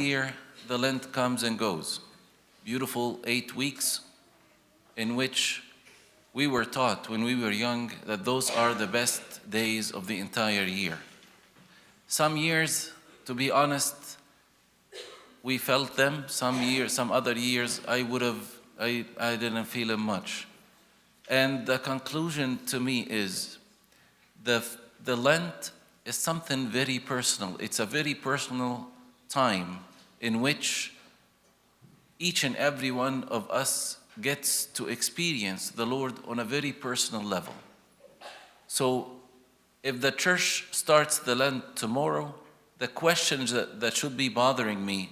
Here, the Lent comes and goes. Beautiful 8 weeks in which we were taught when we were young that those are the best days of the entire year. Some years, to be honest, we felt them. Some other years, I didn't feel them much. And the conclusion to me is the Lent is something very personal. It's a very personal time in which each and every one of us gets to experience the Lord on a very personal level. So if the church starts the Lent tomorrow, the questions that should be bothering me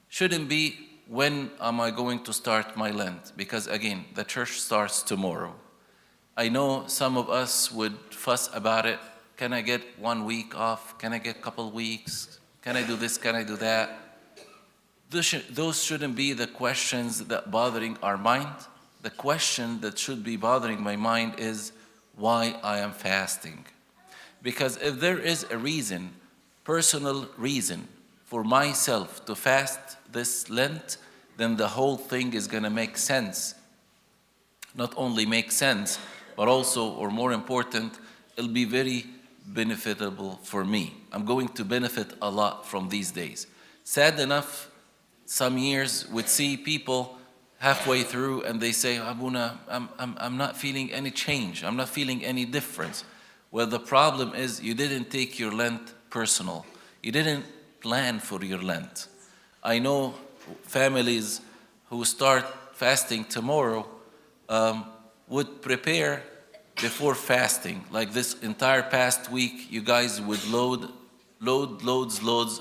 shouldn't be, when am I going to start my Lent? Because again, the church starts tomorrow. I know some of us would fuss about it. Can I get 1 week off? Can I get a couple weeks? Can I do this? Can I do that? Those shouldn't be the questions that bothering our mind. The question that should be bothering my mind is why I am fasting. Because if there is a reason, personal reason for myself to fast this Lent, then the whole thing is going to make sense. Not only make sense, but also, or more important, it'll be very benefitable for me. I'm going to benefit a lot from these days. Sad enough, some years would see people halfway through and they say, Abuna, I'm not feeling any change. I'm not feeling any difference. Well, the problem is you didn't take your Lent personal. You didn't plan for your Lent. I know families who start fasting tomorrow would prepare before fasting. Like this entire past week, you guys would loads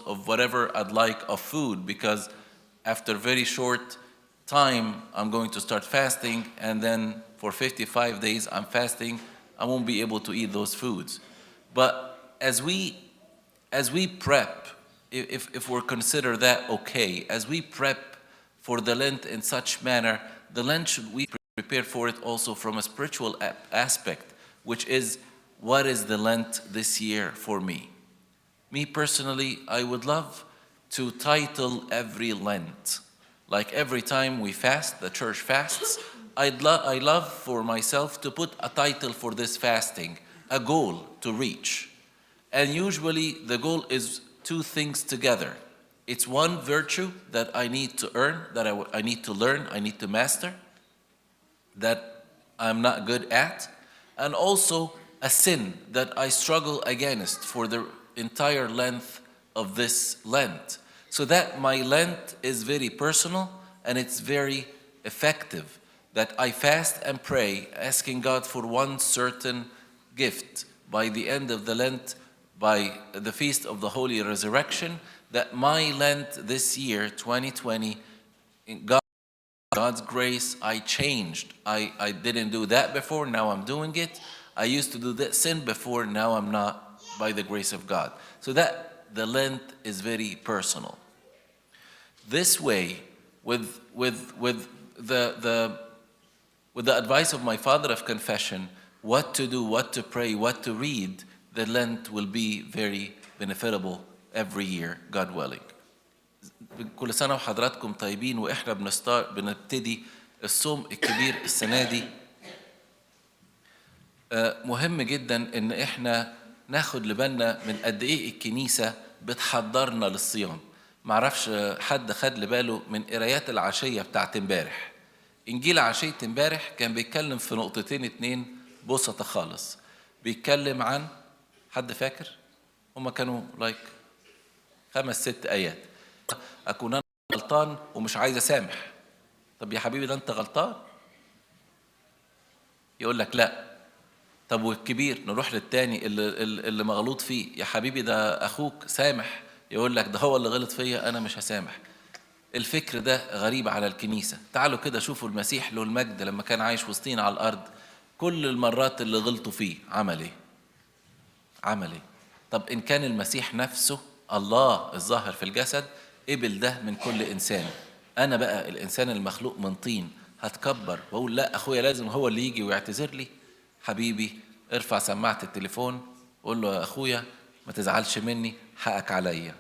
of whatever I'd like of food, because after very short time, I'm going to start fasting, and then for 55 days I'm fasting. I won't be able to eat those foods. But as we prep, if we're consider that okay, as we prep for the Lent in such manner, the Lent should we prepare for it also from a spiritual aspect, which is, what is the Lent this year for me? Me personally, I would love to title every Lent. Like every time we fast, the church fasts, I love for myself to put a title for this fasting, a goal to reach. And usually the goal is two things together. It's one virtue that I need to earn, that I need to learn, I need to master, that I'm not good at, and also a sin that I struggle against for the entire length of this Lent. So that my Lent is very personal and it's very effective, that I fast and pray, asking God for one certain gift by the end of the Lent, by the Feast of the Holy Resurrection, that my Lent this year, 2020, in God's grace, I changed. I didn't do that before, now I'm doing it. I used to do that sin before, now I'm not, by the grace of God. So that the Lent is very personal. This way, with the advice of my father of confession, what to do, what to pray, what to read, the Lent will be very beneficial every year, God willing. كل سنة وحضراتكم طيبين، وإحنا بنبتدي الصوم الكبير السنة دي. مهم جدا إن إحنا ناخد لبالنا من قد إيه الكنيسة بتحضرنا للصيام. معرفش حد خد لباله من قرايات العشية بتاعت امبارح. إنجيل عشية امبارح كان بيتكلم في نقطتين 2 بسطة خالص. بيتكلم عن، حد فاكر؟ هما كانوا 5-6 آيات. أكون أنا غلطان ومش عايز أسامح. طب يا حبيبي ده أنت غلطان؟ يقول لك لا. طب والكبير، نروح للتاني اللي مغلوط فيه، يا حبيبي ده أخوك سامح. يقول لك ده هو اللي غلط فيا، أنا مش هسامح. الفكر ده غريب على الكنيسة. تعالوا كده شوفوا المسيح له المجد لما كان عايش وسطينا على الأرض، كل المرات اللي غلطوا فيه عمل إيه؟ عمل إيه؟ طب إن كان المسيح نفسه الله الظاهر في الجسد قبل ده من كل إنسان، أنا بقى الإنسان المخلوق من طين هتكبر وأقول لا أخويا لازم هو اللي يجي ويعتذر لي؟ حبيبي ارفع سماعة التليفون وقول له يا أخويا ما تزعلش مني، حقك عليا.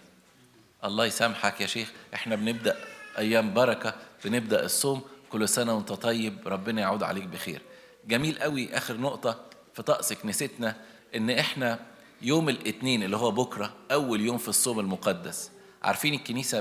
الله يسامحك يا شيخ، احنا بنبدأ أيام بركة، بنبدأ الصوم. كل سنة وانت طيب، ربنا يعود عليك بخير. جميل قوي. آخر نقطة في طقس كنيستنا، إن احنا يوم الاثنين اللي هو بكرة أول يوم في الصوم المقدس، عارفين الكنيسة